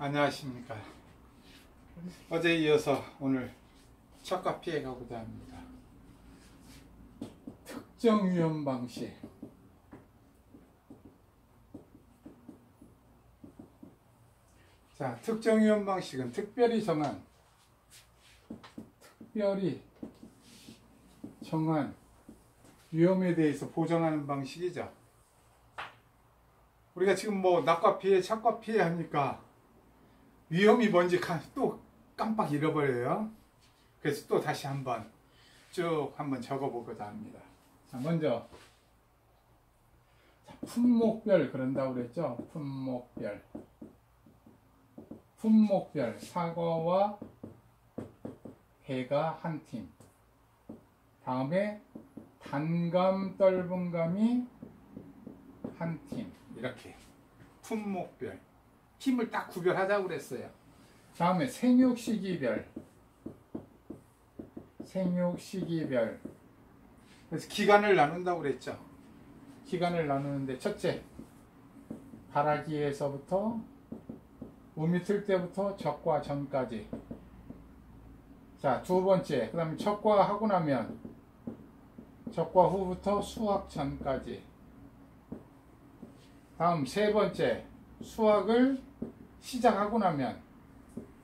안녕하십니까. 어제에 이어서 오늘 척과 피해 가고자 합니다. 특정 위험 방식. 자, 특정 위험 방식은 특별히 정한 위험에 대해서 보정하는 방식이죠. 우리가 지금 뭐 낙과 피해, 척과 피해 하니까 위험이 뭔지 또 깜빡 잃어버려요. 그래서 또 다시 한번 쭉 한번 적어보고자 합니다. 자, 먼저 품목별 그런다고 그랬죠. 품목별 사과와 해가 한 팀. 다음에 단감, 떫은감이 한 팀. 이렇게 품목별 팀을 딱 구별하자고 그랬어요. 다음에 생육시기별. 그래서 기간을 나눈다고 그랬죠. 기간을 나누는데 첫째, 발아기에서부터 우미 틀 때부터 적과 전까지. 자, 두 번째, 그 다음에 적과 하고 나면 적과 후부터 수확 전까지. 다음 세 번째, 수확을 시작하고 나면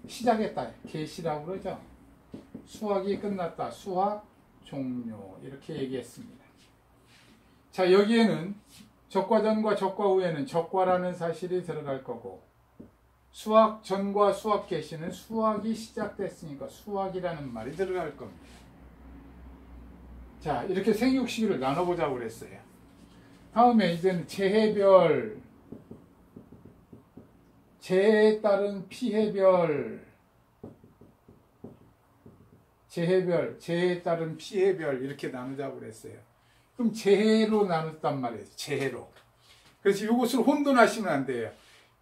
시작했다, 개시라고 그러죠. 수확이 끝났다, 수확 종료, 이렇게 얘기했습니다. 자, 여기에는 적과 전과 적과 후에는 적과라는 사실이 들어갈 거고, 수확 전과 수확 개시는 수확이 시작됐으니까 수확이라는 말이 들어갈 겁니다. 자, 이렇게 생육시기를 나눠보자고 그랬어요. 다음에 이제는 재해별, 재해에 따른 피해별, 재해에 따른 피해별, 이렇게 나누자고 그랬어요. 그럼 재해로 나눴단 말이에요. 재해로. 그래서 이것을 혼돈하시면 안 돼요.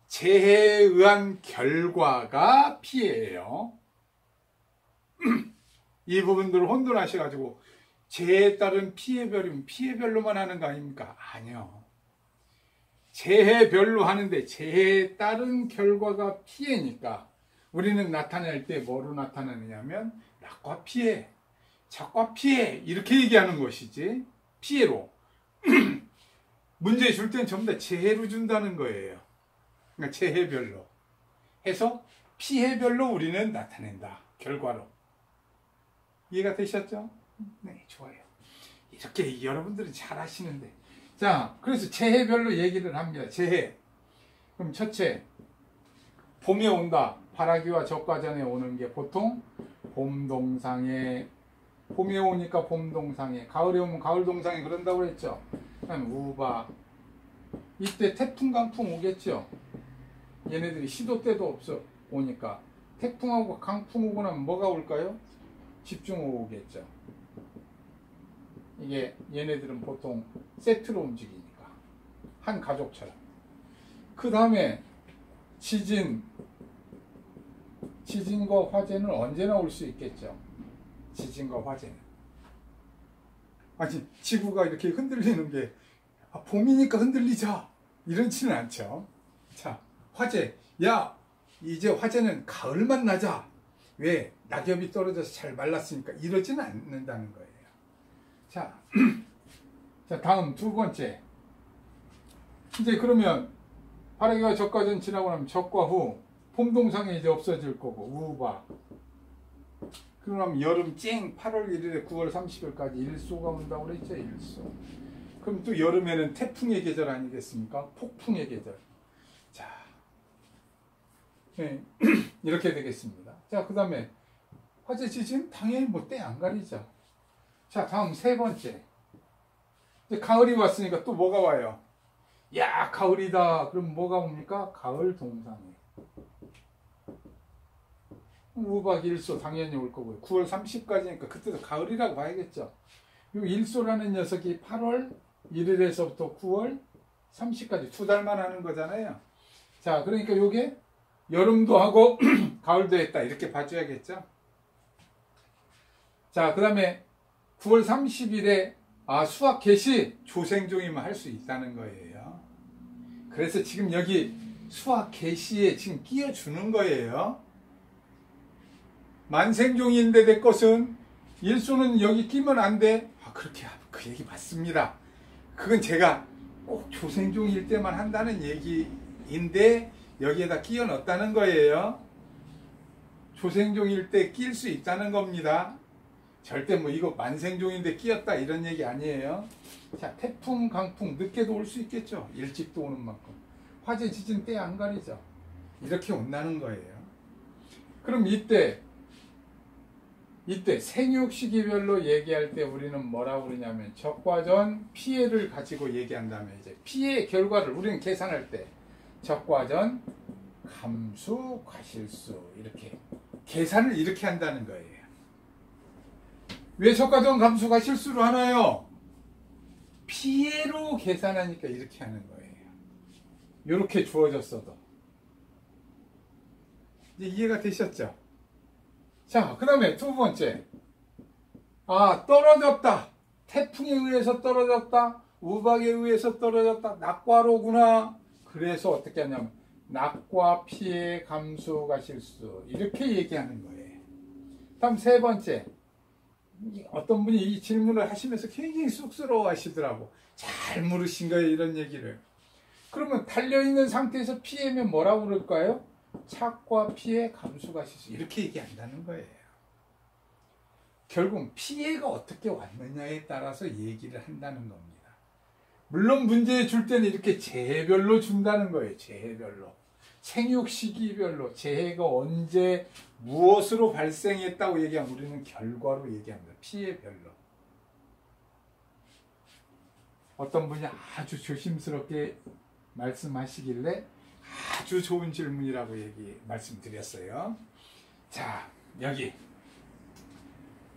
재해에 의한 결과가 피해예요. 이 부분들을 혼돈하셔가지고 재해에 따른 피해별이면 피해별로만 하는 거 아닙니까? 아니요. 재해별로 하는데 재해에 따른 결과가 피해니까 우리는 나타낼 때 뭐로 나타내느냐면 낙과 피해, 적과 피해, 이렇게 얘기하는 것이지 피해로. 문제 줄 때는 전부 다 재해로 준다는 거예요. 그러니까 재해별로 해서 피해별로 우리는 나타낸다. 결과로. 이해가 되셨죠? 네, 좋아요. 이렇게 여러분들은 잘 하시는데. 자, 그래서 재해별로 얘기를 합니다. 재해. 그럼 첫째, 봄에 온다. 발아기와 적과전에 오는 게 보통 봄동상에, 봄에 오니까 봄동상에, 가을에 오면 가을동상에 그런다고 그랬죠. 그다음에 우박. 이때 태풍, 강풍 오겠죠. 얘네들이 시도 때도 없어 오니까 태풍하고 강풍 오고 나면 뭐가 올까요? 집중호우 오겠죠. 이게 얘네들은 보통 세트로 움직이니까 한 가족처럼. 그 다음에 지진과 화재는 언제나 올 수 있겠죠. 지진과 화재는. 아니, 지구가 이렇게 흔들리는 게 봄이니까 흔들리자 이렇지는 않죠. 자, 화재. 야, 이제 화재는 가을만 나자. 왜? 낙엽이 떨어져서 잘 말랐으니까 이러지는 않는다는 거예요. 자, 자, 다음 두 번째. 이제 그러면 발아기와 적과전 지나고 나면 적과 후 봄동상이 이제 없어질 거고 우박. 그러면 여름 쨍 8월 1일에 9월 30일까지 일소가 온다고 그랬죠. 일소. 그럼 또 여름에는 태풍의 계절 아니겠습니까? 폭풍의 계절. 자, 네, 이렇게 되겠습니다. 자, 그 다음에 화재 지진 당연히 뭐 때 안 가리죠. 자, 다음 세 번째. 이제 가을이 왔으니까 또 뭐가 와요? 야, 가을이다. 그럼 뭐가 옵니까? 가을 동상에. 우박 일소 당연히 올 거고요. 9월 30까지니까 그때도 가을이라고 봐야겠죠. 이 일소라는 녀석이 8월 1일에서부터 9월 30까지 2달만 하는 거잖아요. 자, 그러니까 요게 여름도 하고 가을도 했다. 이렇게 봐줘야겠죠. 자, 그 다음에 9월 30일에 수학 개시 조생종이면 할 수 있다는 거예요. 그래서 지금 여기 수와 개시에 지금 끼워주는 거예요. 만생종인데 내 것은 일수는 여기 끼면 안 돼. 그렇게 그 얘기 맞습니다. 그건 제가 꼭 조생종일 때만 한다는 얘기인데 여기에다 끼워 넣었다는 거예요. 조생종일 때 낄 수 있다는 겁니다. 절대 뭐 이거 만생종인데 끼었다 이런 얘기 아니에요. 자, 태풍, 강풍 늦게도 올 수 있겠죠. 일찍도 오는 만큼. 화재, 지진 때 안 가리죠. 이렇게 온다는 거예요. 그럼 이때 생육 시기별로 얘기할 때 우리는 뭐라고 그러냐면 적과전 피해를 가지고 얘기한다면 이제 피해 결과를 우리는 계산할 때 적과전 감수 과실수 이렇게 계산을 이렇게 한다는 거예요. 왜 적과전 감수 과실수로 하나요? 피해로 계산하니까 이렇게 하는 거예요. 이렇게 주어졌어도 이제 이해가 되셨죠? 자, 그 다음에 두 번째. 떨어졌다. 태풍에 의해서 떨어졌다. 우박에 의해서 떨어졌다. 낙과로구나. 그래서 어떻게 하냐면 낙과 피해 감수 과실수 이렇게 얘기하는 거예요. 다음 세 번째. 어떤 분이 이 질문을 하시면서 굉장히 쑥스러워 하시더라고. 잘 물으신 거예요, 이런 얘기를. 그러면 달려있는 상태에서 피해면 뭐라고 그럴까요? 착과 피해 감수가 실수 이렇게 얘기한다는 거예요. 결국 피해가 어떻게 왔느냐에 따라서 얘기를 한다는 겁니다. 물론 문제 줄 때는 이렇게 재해별로 준다는 거예요. 재해별로. 생육 시기별로 재해가 언제 무엇으로 발생했다고 얘기하면 우리는 결과로 얘기합니다. 피해별로. 어떤 분이 아주 조심스럽게 말씀하시길래 아주 좋은 질문이라고 말씀드렸어요. 자, 여기.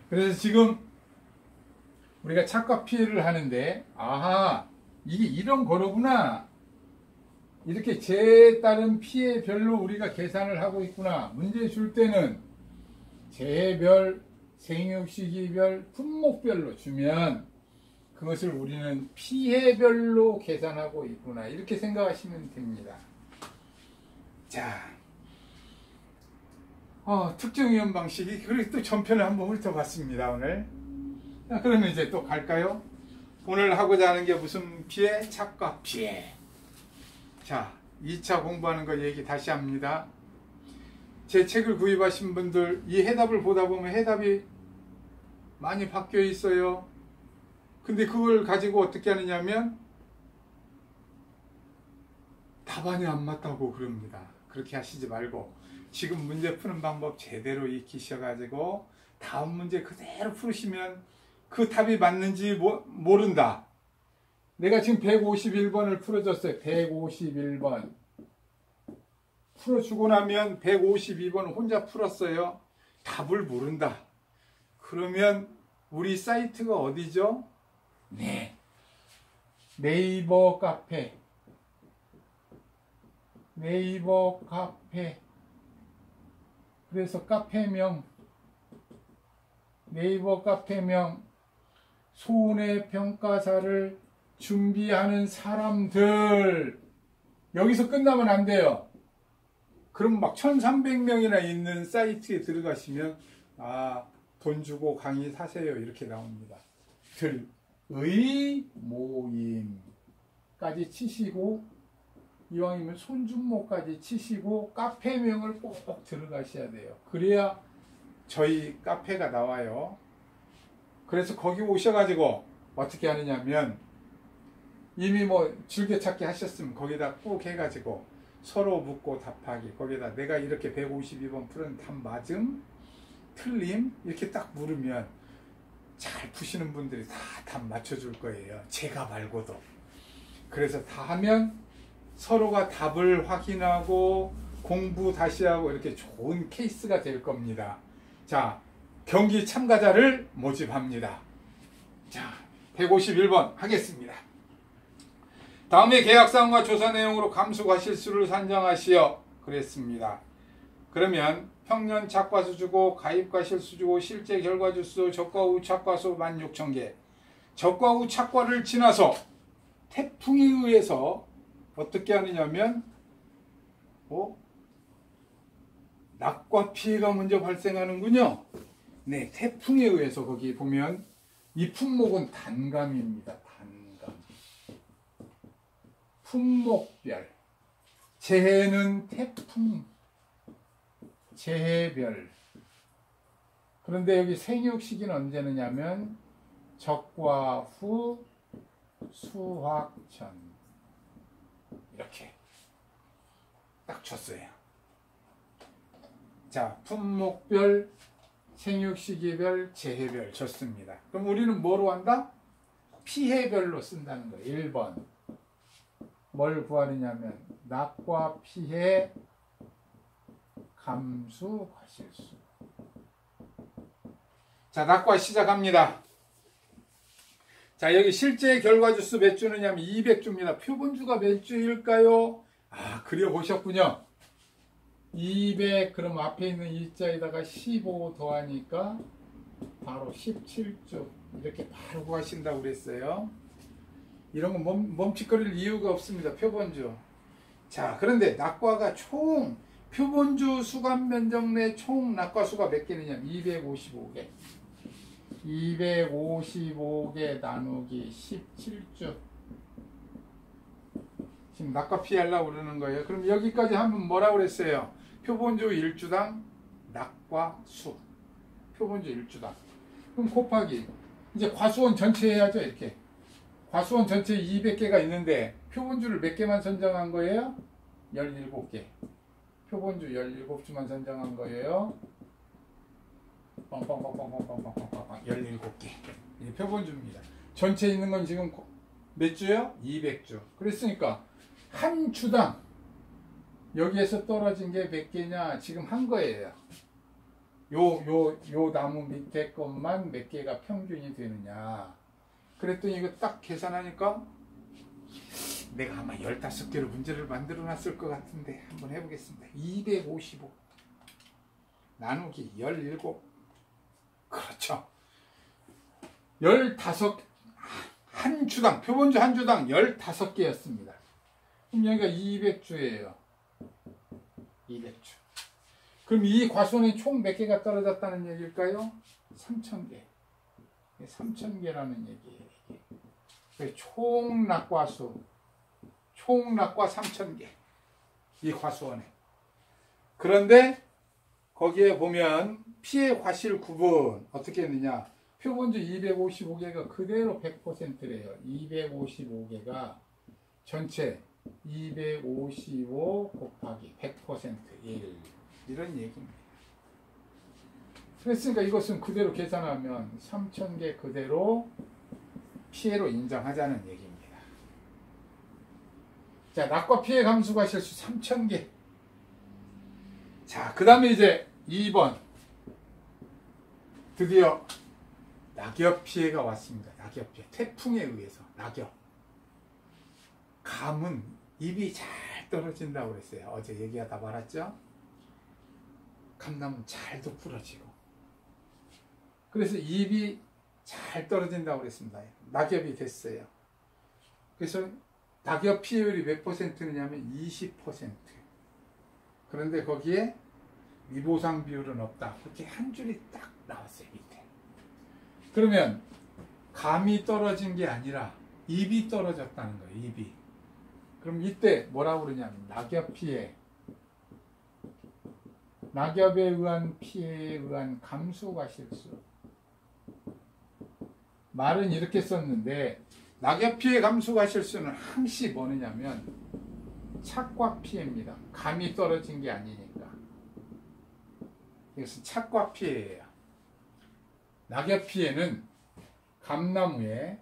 그래서 지금 우리가 착과 피해를 하는데, 이게 이런 거로구나. 이렇게 재해에 따른 피해별로 우리가 계산을 하고 있구나. 문제 줄 때는 재해별, 생육시기별, 품목별로 주면 그것을 우리는 피해별로 계산하고 있구나. 이렇게 생각하시면 됩니다. 자, 특정위험 방식이 그리고 또 전편을 한번 훑어봤습니다. 오늘. 자, 그러면 이제 또 갈까요? 오늘 하고자 하는 게 무슨 피해? 착과 피해. 자, 2차 공부하는 거 얘기 다시 합니다. 제 책을 구입하신 분들 이 해답을 보다 보면 해답이 많이 바뀌어 있어요. 근데 그걸 가지고 어떻게 하느냐면 답안이 안 맞다고 그럽니다. 그렇게 하시지 말고 지금 문제 푸는 방법 제대로 익히셔가지고 다음 문제 그대로 풀으시면 그 답이 맞는지 모른다. 내가 지금 151번을 풀어줬어요. 151번. 풀어주고 나면 152번 혼자 풀었어요. 답을 모른다. 그러면 우리 사이트가 어디죠? 네. 네이버 카페. 네이버 카페. 그래서 카페명. 네이버 카페명. 손해평가사를 준비하는 사람들. 여기서 끝나면 안 돼요. 그럼 막 1300명이나 있는 사이트에 들어가시면 돈 주고 강의 사세요 이렇게 나옵니다. 들의 모임까지 치시고 이왕이면 손준모까지 치시고 카페명을 꼭 들어가셔야 돼요. 그래야 저희 카페가 나와요. 그래서 거기 오셔가지고 어떻게 하느냐면 이미 뭐 즐겨찾기 하셨으면 거기다 꼭 해가지고 서로 묻고 답하기, 거기다 내가 이렇게 152번 푸는 답 맞음, 틀림 이렇게 딱 물으면 잘 푸시는 분들이 다 답 맞춰줄 거예요. 제가 말고도. 그래서 다 하면 서로가 답을 확인하고 공부 다시 하고 이렇게 좋은 케이스가 될 겁니다. 자, 경기 참가자를 모집합니다. 자, 151번 하겠습니다. 다음에 계약사항과 조사 내용으로 감수과실수를 산정하시오. 그랬습니다. 그러면 평년 착과수 주고 가입과실수 주고 실제 결과주수 적과 후 착과수 16,000개. 적과 후 착과를 지나서 태풍에 의해서 어떻게 하느냐면 낙과 피해가 먼저 발생하는군요. 네, 태풍에 의해서 거기 보면 이 품목은 단감입니다. 단감. 품목별. 재해는 태풍, 재해별. 그런데 여기 생육 시기는 언제느냐면 적과 후, 수확전. 이렇게 딱 줬어요. 자, 품목별, 생육시기별, 재해별 줬습니다. 그럼 우리는 뭐로 한다? 피해별로 쓴다는 거예요. 1번. 뭘 구하느냐면 낙과 피해 감수 과실수. 자, 낙과 시작합니다. 자, 여기 실제 결과주수 몇 주느냐면 200주입니다. 표본주가 몇 주일까요? 그려보셨군요. 200, 그럼 앞에 있는 일자에다가 15 더하니까 바로 17주. 이렇게 바로 구하신다고 그랬어요. 이런 거 멈칫거릴 이유가 없습니다. 표본주. 자, 그런데 낙과가 총, 표본주 수감 면적 내 총 낙과 수가 몇 개느냐? 255개. 255개 나누기 17주. 지금 낙과 피하려고 그러는 거예요. 그럼 여기까지 하면 뭐라고 그랬어요? 표본주 1주당 낙과 수. 표본주 1주당. 그럼 곱하기. 이제 과수원 전체 해야죠. 이렇게. 과수원 전체 200개가 있는데 표본주를 몇 개만 선정한 거예요? 17개. 표본주 17주만 선정한 거예요. 빵빵빵빵빵빵빵빵빵 17개. 이게 표본주입니다. 전체 있는 건 지금 몇 주요? 200주. 그랬으니까 한 주당 여기에서 떨어진 게 몇 개냐? 지금 한 거예요. 요 나무 밑에 것만 몇 개가 평균이 되느냐. 그랬더니 이거 딱 계산하니까 내가 아마 15개로 문제를 만들어 놨을 것 같은데 한번 해보겠습니다. 255 나누기 17. 그렇죠. 15, 한 주당, 표본주 한 주당 15개였습니다. 그럼 여기가 200주예요. 200주. 그럼 이 과수원이 총 몇 개가 떨어졌다는 얘기일까요? 3,000개. 3,000개라는 얘기예요. 총 낙과수, 총 낙과 3,000개. 이 과수원에. 그런데 거기에 보면 피해 과실 구분 어떻게 했느냐? 표본주 255개가 그대로 100%래요. 255개가 전체 255 곱하기 100% 1. 이런 얘기입니다. 그랬으니까 이것은 그대로 계산하면 3,000개 그대로 피해로 인정하자는 얘기입니다. 자, 낙과 피해 감수가 실수 3,000개. 자, 그 다음에 이제 2번. 드디어 낙엽 피해가 왔습니다. 낙엽 피해. 태풍에 의해서 낙엽. 감은 잎이 잘 떨어진다고 그랬어요. 어제 얘기하다 말았죠? 감나무는 잘도 부러지고. 그래서 잎이 잘 떨어진다고 그랬습니다. 낙엽이 됐어요. 그래서 낙엽 피해율이 몇 퍼센트냐면 20%. 그런데 거기에 미보상 비율은 없다. 그렇게 한 줄이 딱 나왔어요. 밑에. 그러면 감이 떨어진 게 아니라 잎이 떨어졌다는 거예요. 잎이. 그럼 이때 뭐라고 그러냐면 낙엽 피해. 낙엽에 의한 피해에 의한 감수가 실수. 말은 이렇게 썼는데 낙엽 피해 감수가 실수는 항시 뭐냐면 착과 피해입니다. 감이 떨어진 게 아니니까. 이것은 착과 피해예요. 낙엽 피해는 감나무에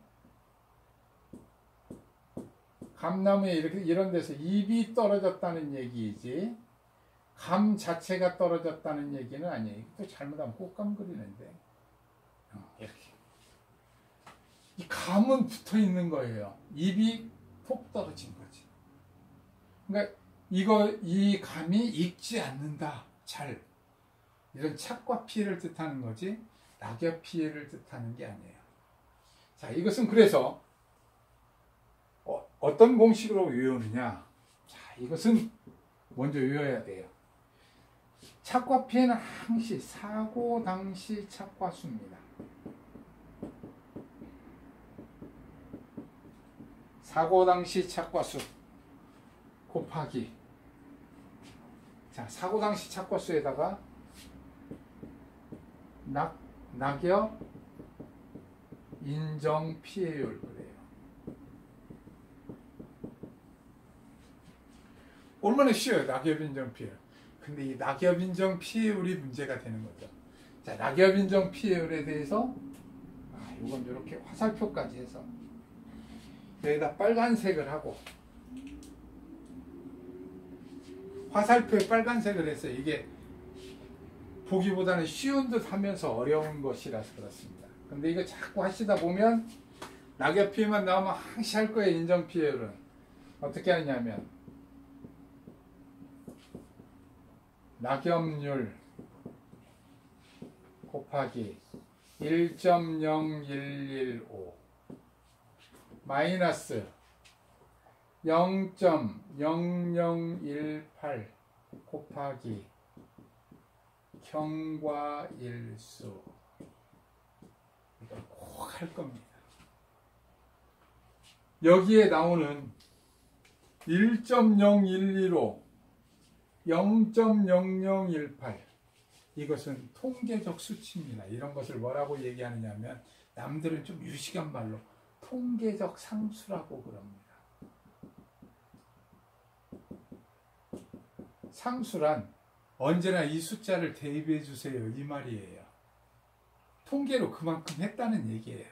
이렇게 이런 데서 잎이 떨어졌다는 얘기이지 감 자체가 떨어졌다는 얘기는 아니에요. 또 잘못하면 꽃감 그리는데 이렇게 이 감은 붙어 있는 거예요. 잎이 푹 떨어진 거지. 그러니까 이 감이 익지 않는다. 잘 이런 착과 피해를 뜻하는 거지 낙엽 피해를 뜻하는 게 아니에요. 자, 이것은 그래서 어떤 공식으로 외우느냐? 자, 이것은 먼저 외워야 돼요. 착과 피해는 항시 사고 당시 착과 수입니다. 사고 당시 착과 수 곱하기, 자, 사고 당시 착과 수에다가 낙엽 인정 피해율 그래요. 얼마나 쉬워요, 낙엽 인정 피해율. 근데 이 낙엽 인정 피해율이 문제가 되는 거죠. 자, 낙엽 인정 피해율에 대해서 이건 이렇게 화살표까지 해서 여기다 빨간색을 하고 화살표에 빨간색을 해서 이게 보기보다는 쉬운 듯 하면서 어려운 것이라서 그렇습니다. 근데 이거 자꾸 하시다 보면 낙엽 피해만 나오면 항시 할 거예요. 인정 피해율은 어떻게 하냐면 낙엽률 곱하기 1.0115 마이너스 0.0018 곱하기 경과일수. 이걸 꼭 할 겁니다. 여기에 나오는 1.0115 0.0018 이것은 통계적 수치입니다. 이런 것을 뭐라고 얘기하느냐 하면 남들은 좀 유식한 말로 통계적 상수라고 그럽니다. 상수란 언제나 이 숫자를 대입해 주세요 이 말이에요. 통계로 그만큼 했다는 얘기예요.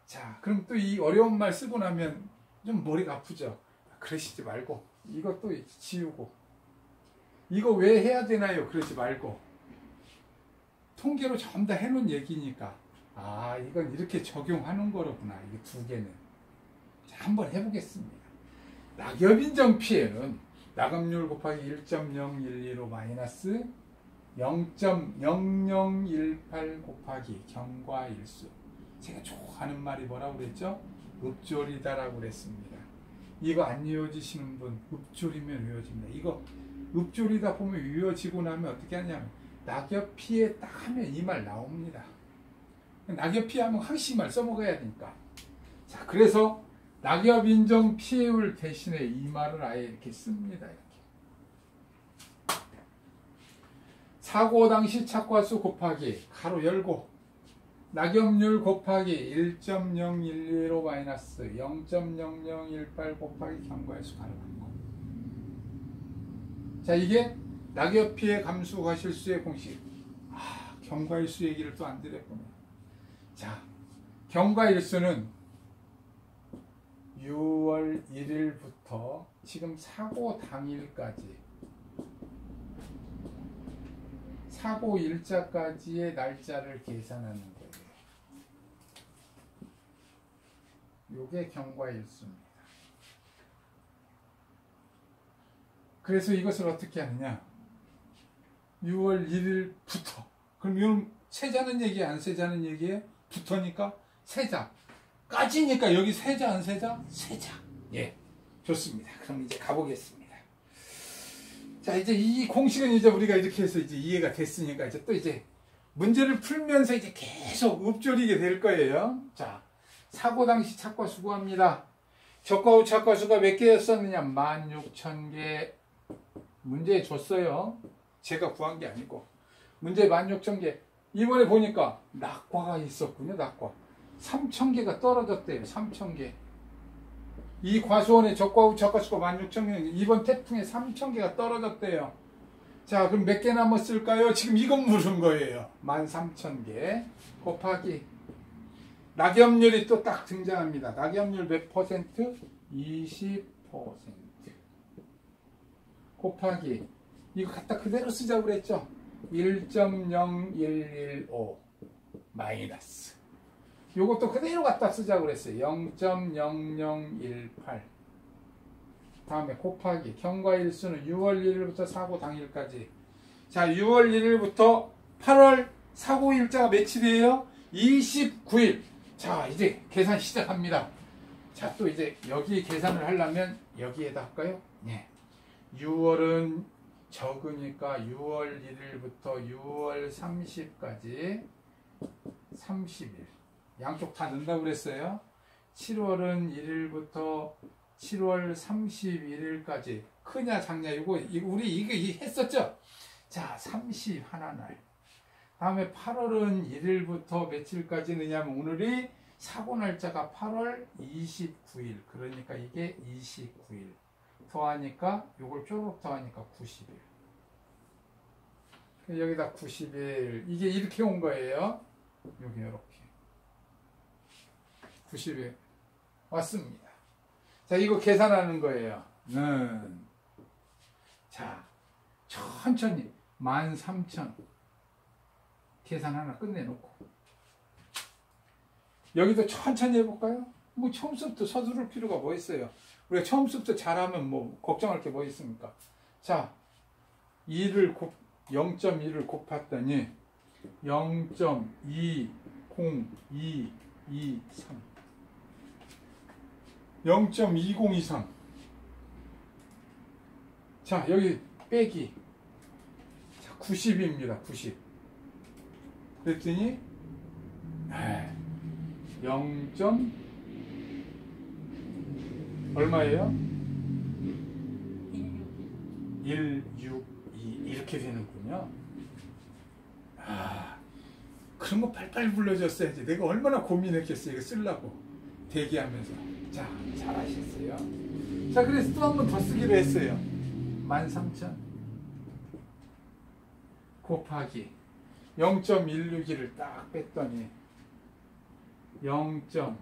자, 그럼 또 이 어려운 말 쓰고 나면 좀 머리가 아프죠. 그러시지 말고 이것도 지우고 이거 왜 해야 되나요? 그러지 말고 통계로 전부 다 해놓은 얘기니까 이건 이렇게 적용하는 거로구나. 이게 두 개는. 자, 한번 해보겠습니다. 낙엽 인정 피해는 낙엽률 곱하기 1.0115 마이너스 0.0018 곱하기 경과일수. 제가 좋아하는 말이 뭐라고 그랬죠? 읍조리다라고 그랬습니다. 이거 안 외워지시는 분 읍조리면 외워집니다. 이거 읍조리다 보면 외워지고 나면 어떻게 하냐면 낙엽 피해 딱 하면 이 말 나옵니다. 낙엽 피해하면 항시 말 써먹어야 되니까. 자, 그래서 낙엽 인정 피해율 대신에 이 말을 아예 이렇게 씁니다. 이렇게. 사고 당시 착과수 곱하기 가로 열고 낙엽률 곱하기 1.0115 마이너스 0.0018 곱하기 경과일수 가로 닫고. 자, 이게 낙엽 피해 감수 과실수의 공식. 경과일수 얘기를 또 안 드렸구나. 자, 경과일수는 6월 1일부터 지금 사고 당일까지 사고 일자까지의 날짜를 계산하는 거예요. 요게 경과일수입니다. 그래서 이것을 어떻게 하느냐? 6월 1일부터. 그럼 이건 세자는 얘기 안 세자는 얘기에 부터니까 세자. 까지니까 여기 세자 안 세자? 세자. 예, 좋습니다. 그럼 이제 가보겠습니다. 자, 이제 이 공식은 이제 우리가 이렇게 해서 이제 이해가 됐으니까 이제 또 이제 문제를 풀면서 이제 계속 읊조리게 될 거예요. 자, 사고 당시 착과수 구합니다. 적과 후 착과수가 몇 개였었느냐? 16,000개. 문제에 줬어요. 제가 구한 게 아니고. 문제 16,000개. 이번에 보니까 낙과가 있었군요. 낙과. 3,000개가 떨어졌대요. 3,000개. 이 과수원의 적과 후 착과수가 16,000개. 이번 태풍에 3,000개가 떨어졌대요. 자, 그럼 몇 개 남았을까요? 지금 이건 물은 거예요. 13,000개 곱하기 낙엽률이 또 딱 등장합니다. 낙엽률 몇 퍼센트? 20% 곱하기 이거 갖다 그대로 쓰자고 그랬죠? 1.0115 마이너스 요것도 그대로 갖다 쓰자고 그랬어요. 0.0018 다음에 곱하기 경과일수는 6월 1일부터 사고 당일까지. 자, 6월 1일부터 8월 사고 일자가 며칠이에요? 29일. 자, 이제 계산 시작합니다. 자, 또 이제 여기 계산을 하려면 여기에다 할까요? 네. 6월은 적으니까 6월 1일부터 6월 30까지 30일. 양쪽 다 넣는다고 그랬어요. 7월은 1일부터 7월 31일까지. 크냐 작냐 우리 이거 했었죠. 자, 30 하나날. 다음에 8월은 1일부터 며칠까지 넣냐면 오늘이 사고 날짜가 8월 29일. 그러니까 이게 29일. 더하니까 요걸 쪼록 더하니까 90일. 여기다 90일. 이게 이렇게 온 거예요. 여기 이렇게 90일 왔습니다. 자, 이거 계산하는 거예요. 자, 천천히 13,000 계산 하나 끝내놓고 여기도 천천히 해볼까요? 뭐 처음부터 서두를 필요가 뭐 있어요? 우리가 처음부터 잘하면 뭐 걱정할 게 뭐 있습니까? 자, 0.2를 곱했더니 0.20223 0.2023. 자, 여기 빼기. 자, 90입니다. 90. 그랬더니 0. 얼마예요? 162 이렇게 되는군요. 그런 거 빨빨 불러줬어야지. 내가 얼마나 고민했겠어요. 이거 쓰려고 대기하면서. 자, 잘하셨어요. 자, 그래서 또 한 번 더 쓰기로 했어요. 13,000 곱하기 0.161을 딱 뺐더니 0.0403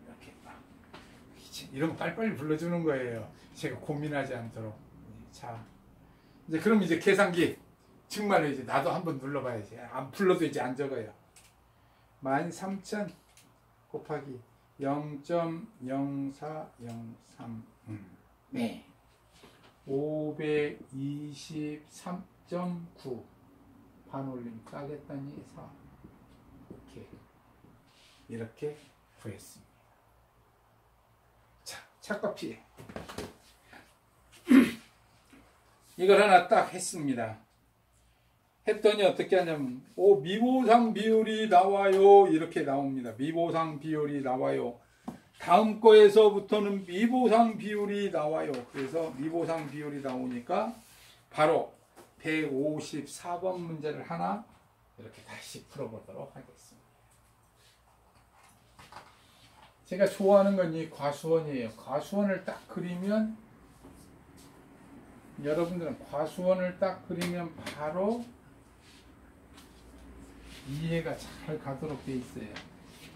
이렇게 딱. 이런 거 빨리빨리 불러주는 거예요. 제가 고민하지 않도록. 자, 이제 그럼 이제 계산기 정말로 이제 나도 한번 눌러봐야지. 안 불러도 이제 안 적어요. 13,000 곱하기 0.0403 네. 523.9 반올림 따겠더니 4 이렇게 구했습니다. 자, 착각 피해. 이걸 하나 딱 했습니다. 했더니 어떻게 하냐면 미보상 비율이 나와요. 이렇게 나옵니다. 미보상 비율이 나와요. 다음 거에서부터는 미보상 비율이 나와요. 그래서 미보상 비율이 나오니까 바로 154번 문제를 하나 이렇게 다시 풀어보도록 하겠습니다. 제가 좋아하는 건 이 과수원이에요. 과수원을 딱 그리면 여러분들은 과수원을 딱 그리면 바로 이해가 잘 가도록 돼 있어요.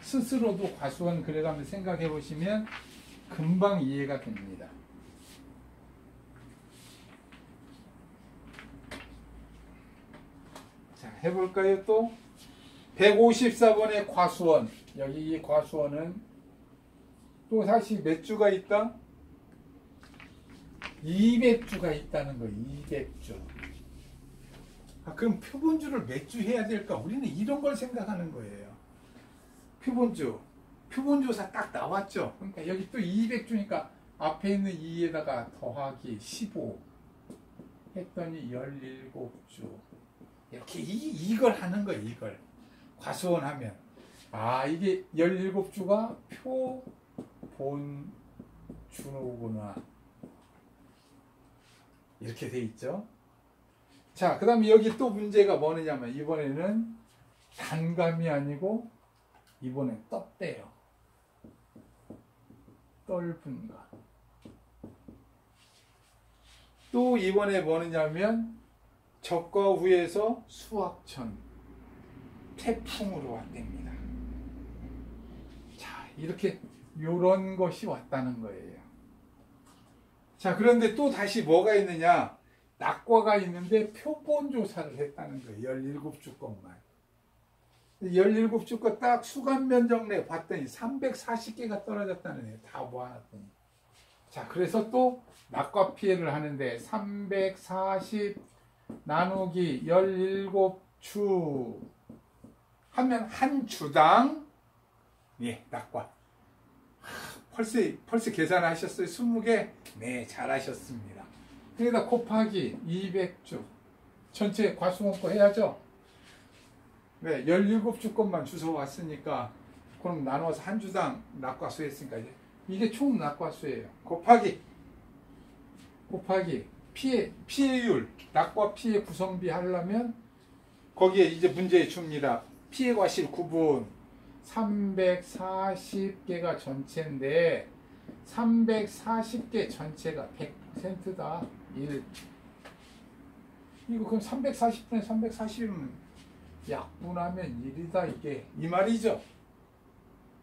스스로도 과수원 그려가면서 생각해 보시면 금방 이해가 됩니다. 자, 해볼까요? 또 154번의 과수원. 여기 이 과수원은 또 사실 몇 주가 있다? 200주가 있다는 거예요. 200주. 그럼 표본주를 몇 주 해야 될까? 우리는 이런 걸 생각하는 거예요. 표본주사 딱 나왔죠. 그러니까 여기 또 200주니까 앞에 있는 2에다가 더하기 15 했더니 17주. 이렇게 이걸 하는 거예요. 이걸 과수원 하면 이게 17주가 표본주구나 이렇게 돼 있죠. 자, 그 다음에 여기 또 문제가 뭐냐면 이번에는 단감이 아니고 이번엔 떴대요. 떫은 거. 또 이번에 뭐냐면 적과 후에서 수확천 태풍으로 왔답니다. 자, 이렇게 요런 것이 왔다는 거예요. 자, 그런데 또 다시 뭐가 있느냐? 낙과가 있는데 표본 조사를 했다는 거예요. 17주 것만. 17주 거 딱 수감 면적 내 봤더니 340개가 떨어졌다는 거예요. 다 모아놨더니. 자, 그래서 또 낙과 피해를 하는데 340 나누기 17주 하면 한 주당 낙과. 벌써 계산하셨어요? 20개? 네, 잘하셨습니다. 여기다 곱하기 200주. 전체 과수원거 해야죠? 네, 17주 것만 주워 왔으니까, 그럼 나눠서 한 주당 낙과수 했으니까, 이게 총 낙과수예요. 곱하기 피해율, 낙과 피해 구성비 하려면, 거기에 이제 문제 줍니다. 피해 과실 구분. 340개가 전체인데 340개 전체가 100%다. 1. 이거 그럼 340분에 340이면 약분하면 1이다 이게. 이 말이죠.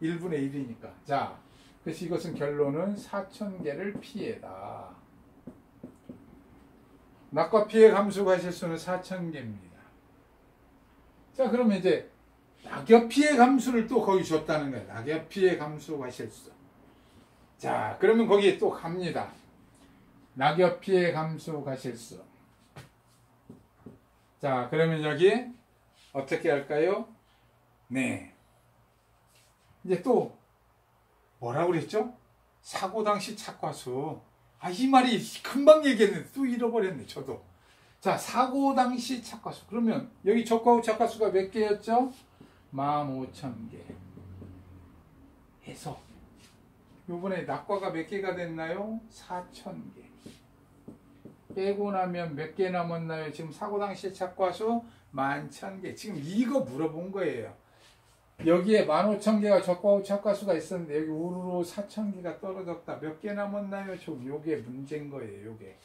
1분의 1이니까. 자, 그래서 이것은 결론은 4,000개를 피해다. 낙과 피해 감수 과실수는 4,000개입니다. 자, 그러면 이제 낙엽 피해 감수를 또 거기 줬다는 거예요. 낙엽 피해 감수 과실수. 자, 그러면 거기에 또 갑니다. 낙엽 피해 감수 과실수. 자, 그러면 여기 어떻게 할까요? 네. 이제 또 뭐라고 그랬죠? 사고 당시 착과수. 아, 이 말이 금방 얘기했는데 또 잃어버렸네, 저도. 자, 사고 당시 착과수. 그러면 여기 적과후 착과수가 몇 개였죠? 15,000개 해서 요번에 낙과가 몇 개가 됐나요? 4,000개 빼고 나면 몇 개 남았나요? 지금 사고 당시 착과수 11,000개. 지금 이거 물어본 거예요. 여기에 15,000개가 적과후 착과수가 있었는데 여기 우르르 4,000개가 떨어졌다. 몇 개 남았나요? 지금 요게 문제인 거예요. 요게.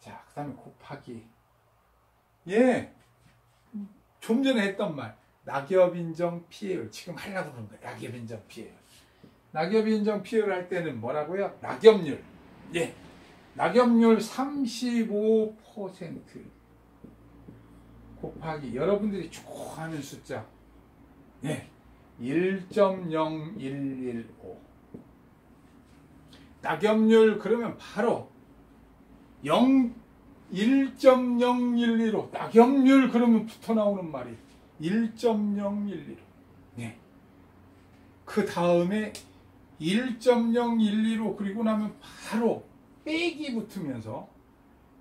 자, 그 다음에 곱하기. 예, 좀 전에 했던 말. 낙엽인정 피해율. 지금 하려고 그러는 거예요. 낙엽인정 피해율. 낙엽인정 피해율 할 때는 뭐라고요? 낙엽률. 예. 낙엽률 35% 곱하기 여러분들이 좋아하는 숫자. 예. 1.0115. 낙엽률 그러면 바로 1.0115. 낙엽률 그러면 붙어 나오는 말이 1.0115. 네. 그 다음에 1.0115 그리고 나면 바로 빼기 붙으면서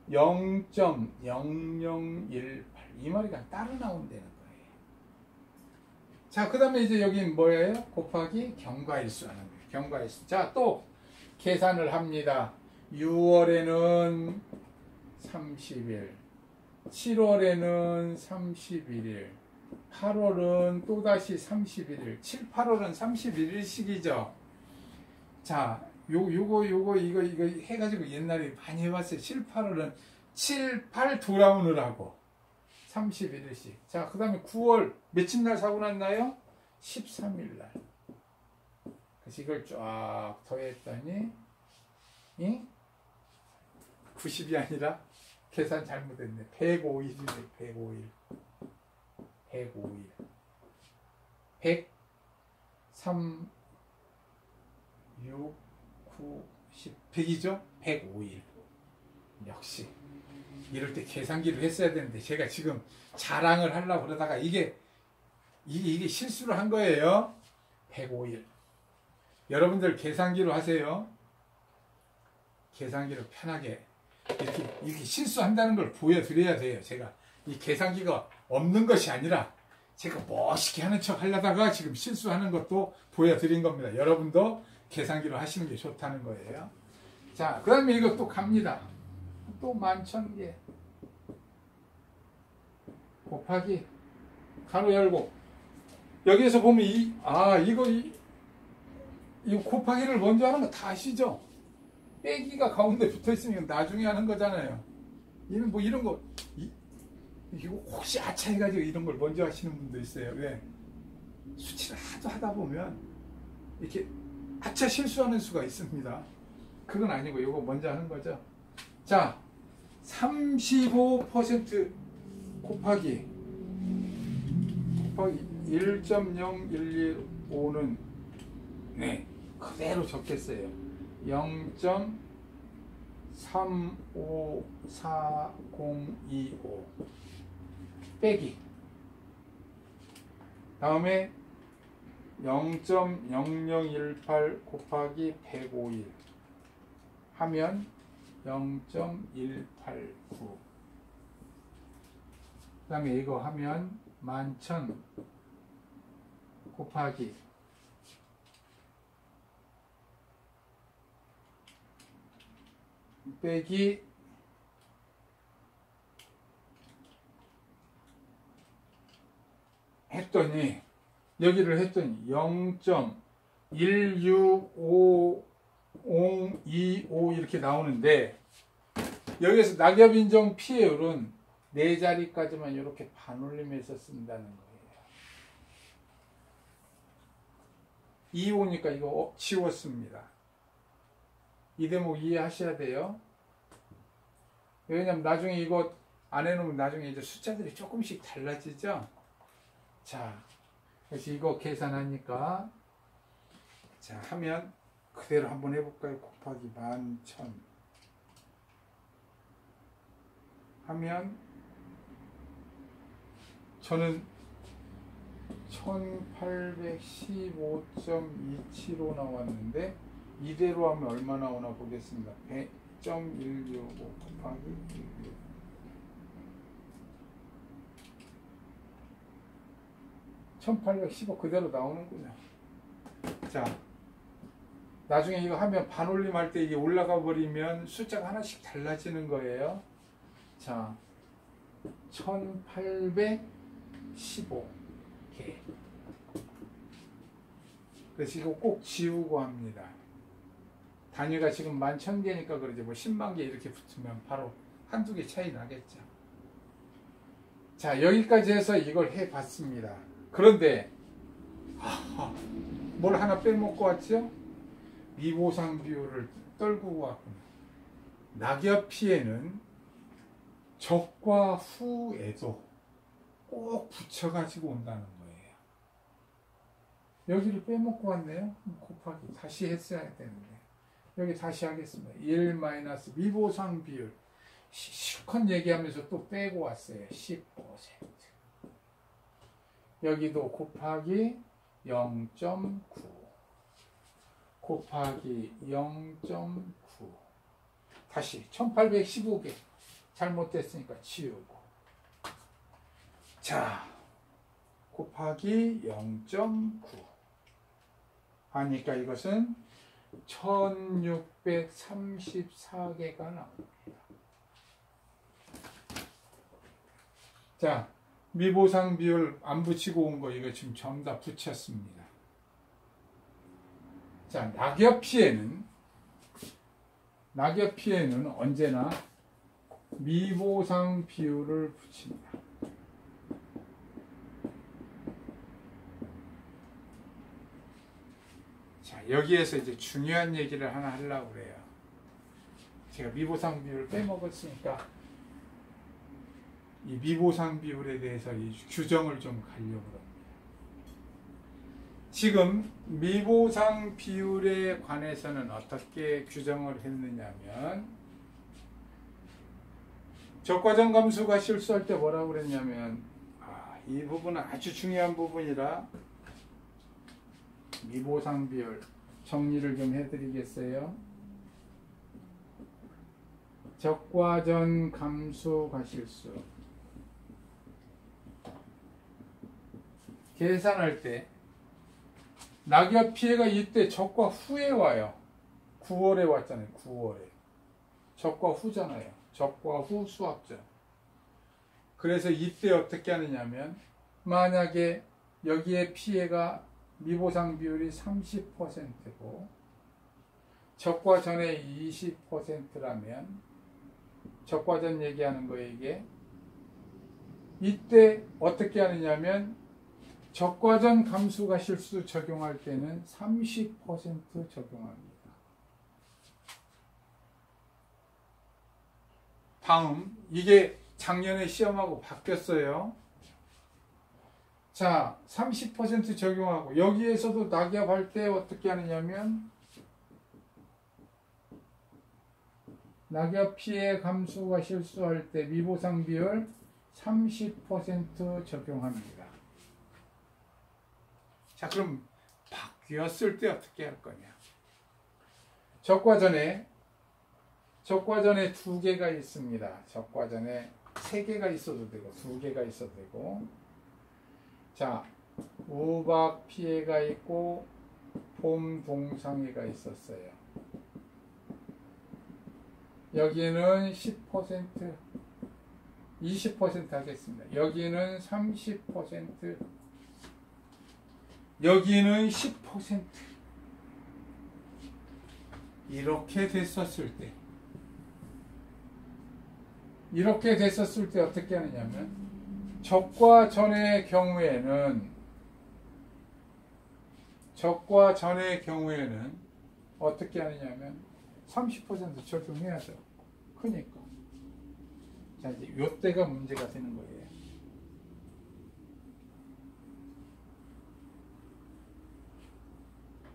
0.0018. 이 말이 그냥 따로 나온다는 거예요. 자, 그 다음에 이제 여기 뭐예요? 곱하기 경과일수 하는 거예요. 경과일수. 자, 또 계산을 합니다. 6월에는 30일, 7월에는 31일, 8월은 또다시 31일, 7, 8월은 31일씩이죠. 자, 이거 해가지고 옛날에 많이 해봤어요. 7, 8월은 7, 8 돌아오늘 하고 31일씩. 자, 그 다음에 9월 며칠 날 사고 났나요? 13일 날. 그래서 이걸 쫙 더했더니 90이 아니라 계산 잘못했네. 105일이네. 105일. 105일. 100, 3, 6, 9, 10, 100이죠? 105일. 역시. 이럴 때 계산기를 했어야 되는데, 제가 지금 자랑을 하려고 그러다가 이게 실수를 한 거예요. 105일. 여러분들 계산기로 하세요. 계산기로 편하게. 이렇게 실수한다는 걸 보여드려야 돼요. 제가 이 계산기가 없는 것이 아니라 제가 멋있게 하는 척 하려다가 지금 실수하는 것도 보여드린 겁니다. 여러분도 계산기로 하시는 게 좋다는 거예요. 자, 그 다음에 이거 또 갑니다. 또 11,000개 곱하기 가로 열고 여기에서 보면 이거 곱하기를 먼저 하는 거 다 아시죠? 빼기가 가운데 붙어 있으면 나중에 하는 거잖아요. 이런 뭐 이런 거 이거 혹시 아차 해가지고 이런 걸 먼저 하시는 분도 있어요. 왜? 수치를 하도 하다 보면 이렇게 아차 실수하는 수가 있습니다. 그건 아니고 이거 먼저 하는 거죠. 자, 35% 곱하기 1.0115는 네, 그대로 적겠어요. 0.354025 빼기 다음에 0.0018 곱하기 151 하면 0.189. 그 다음에 이거 하면 11,000 곱하기 빼기 했더니 여기를 했더니 0.16525 이렇게 나오는데 여기서 낙엽인종 피해율은 4자리까지만 이렇게 반올림해서 쓴다는 거예요. 25니까 이거 지웠습니다. 이 대목 이해하셔야 돼요. 왜냐면 나중에 이거 안 해놓으면 나중에 이제 숫자들이 조금씩 달라지죠. 자, 그래서 이거 계산하니까 자 하면 그대로 한번 해볼까요? 곱하기 11,000 하면 저는 1815.275 나왔는데 이대로 하면 얼마 나오나 보겠습니다. 100.165 곱하기 165 1815 그대로 나오는군요. 자, 나중에 이거 하면 반올림 할 때 이게 올라가 버리면 숫자가 하나씩 달라지는 거예요. 자, 1815개. 그래서 이거 꼭 지우고 합니다. 단위가 지금 11,000개니까 그러지 뭐 10만 개 이렇게 붙으면 바로 한두 개 차이 나겠죠. 자, 여기까지 해서 이걸 해봤습니다. 그런데 뭘 하나 빼먹고 왔죠? 미보상 비율을 떨구고 왔구나. 낙엽 피해는 적과 후에도 꼭 붙여가지고 온다는 거예요. 여기를 빼먹고 왔네요. 곱하기 다시 했어야 되는데 여기 다시 하겠습니다. 1 마이너스 미보상 비율 실컷 얘기하면서 또 빼고 왔어요. 10%. 여기도 곱하기 0.9 곱하기 0.9 다시 1815개 잘못됐으니까 지우고 자 곱하기 0.9 하니까 이것은 1634개가 나옵니다. 자, 미보상 비율 안 붙이고 온 거 이거 지금 전부 다 붙였습니다. 자, 낙엽 피해는 언제나 미보상 비율을 붙입니다. 자, 여기에서 이제 중요한 얘기를 하나 하려고 그래요. 제가 미보상 비율을 빼먹었으니까 이 미보상 비율에 대해서 이 규정을 좀 가려고 합니다. 지금 미보상 비율에 관해서는 어떻게 규정을 했느냐면 적과정감수가 실수할 때 뭐라고 그랬냐면 이 부분은 아주 중요한 부분이라 미보상 비율 정리를 좀 해드리겠어요. 적과전 감수 과실수 계산할 때 낙엽 피해가 이때 적과 후에 와요. 9월에 왔잖아요. 9월에 적과 후잖아요. 적과 후 수학적. 그래서 이때 어떻게 하느냐면 만약에 여기에 피해가 미보상 비율이 30%고 적과 전에 20%라면 적과 전 얘기하는 거예요. 이게 이때 어떻게 하느냐면 적과 전 감수가 실수 적용할 때는 30% 적용합니다. 다음 이게 작년에 시험하고 바뀌었어요. 자, 30% 적용하고 여기에서도 낙엽할 때 어떻게 하느냐면 낙엽 피해 감수가 실수할 때 미보상 비율 30% 적용합니다. 자, 그럼 바뀌었을 때 어떻게 할 거냐. 적과전에 두 개가 있습니다. 적과전에 세 개가 있어도 되고 두 개가 있어도 되고. 자, 우박 피해가 있고 봄 동상이가 있었어요. 여기는 10%, 20% 하겠습니다. 여기는 30%, 여기는 10%. 이렇게 됐었을 때 어떻게 하느냐면, 적과 전의 경우에는 어떻게 하느냐면 30% 적용해야죠. 크니까. 자, 이제 요때가 문제가 되는 거예요.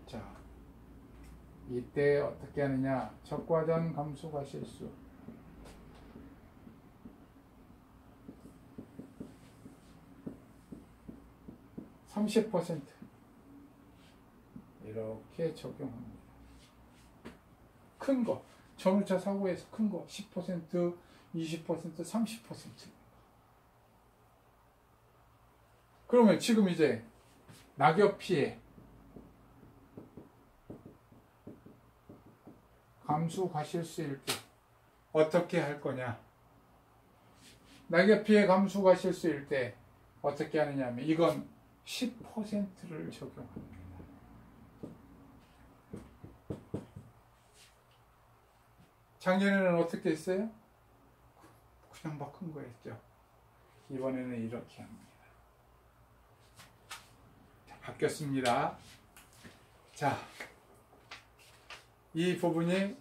자, 이때 어떻게 하느냐. 적과전 감수가 실수. (30%) 이렇게 적용합니다. 큰 거, 전후차 사고에서 큰 거 10%, 20%, 30%. 그러면 지금 이제 낙엽 피해 감수 과실수일 때 어떻게 할 거냐? 낙엽 피해 감수 과실수일 때 어떻게 하느냐면, 이건 10%를 적용합니다. 작년에는 어떻게 했어요? 그냥 막 큰 거 했죠. 이번에는 이렇게 합니다. 자, 바뀌었습니다. 자, 이 부분이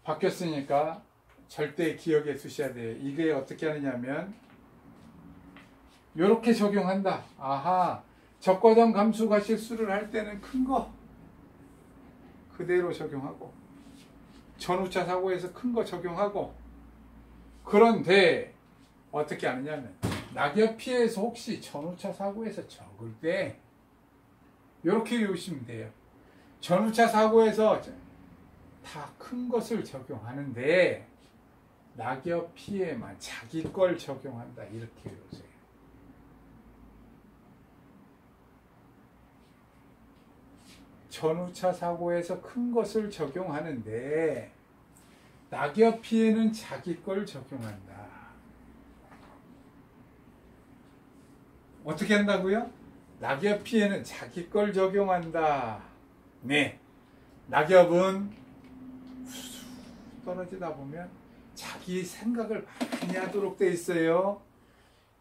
바뀌었으니까 절대 기억해 두셔야 돼요. 이게 어떻게 하느냐면, 이렇게 적용한다. 아하, 적과전 감수가 실수를 할 때는 큰 거 그대로 적용하고, 전후차 사고에서 큰 거 적용하고. 그런데 어떻게 하느냐면, 낙엽 피해에서 혹시 전후차 사고에서 적을 때 이렇게 외우시면 돼요. 전후차 사고에서 다 큰 것을 적용하는데 낙엽 피해만 자기 걸 적용한다. 이렇게 외우세요. 전후차 사고에서 큰 것을 적용하는데 낙엽 피해는 자기 걸 적용한다. 어떻게 한다고요? 낙엽 피해는 자기 걸 적용한다. 네, 낙엽은 후수 떨어지다 보면 자기 생각을 많이 하도록 돼 있어요.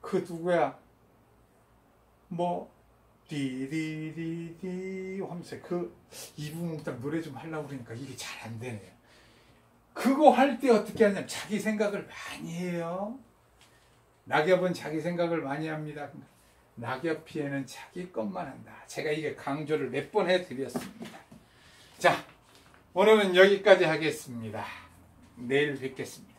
그 누구야? 뭐 디디디디 하면서 그 이부몽땅 노래 좀 하려고 그러니까 이게 잘 안 되네요. 그거 할 때 어떻게 하냐면 자기 생각을 많이 해요. 낙엽은 자기 생각을 많이 합니다. 낙엽 피해는 자기 것만 한다. 제가 이게 강조를 몇 번 해드렸습니다. 자, 오늘은 여기까지 하겠습니다. 내일 뵙겠습니다.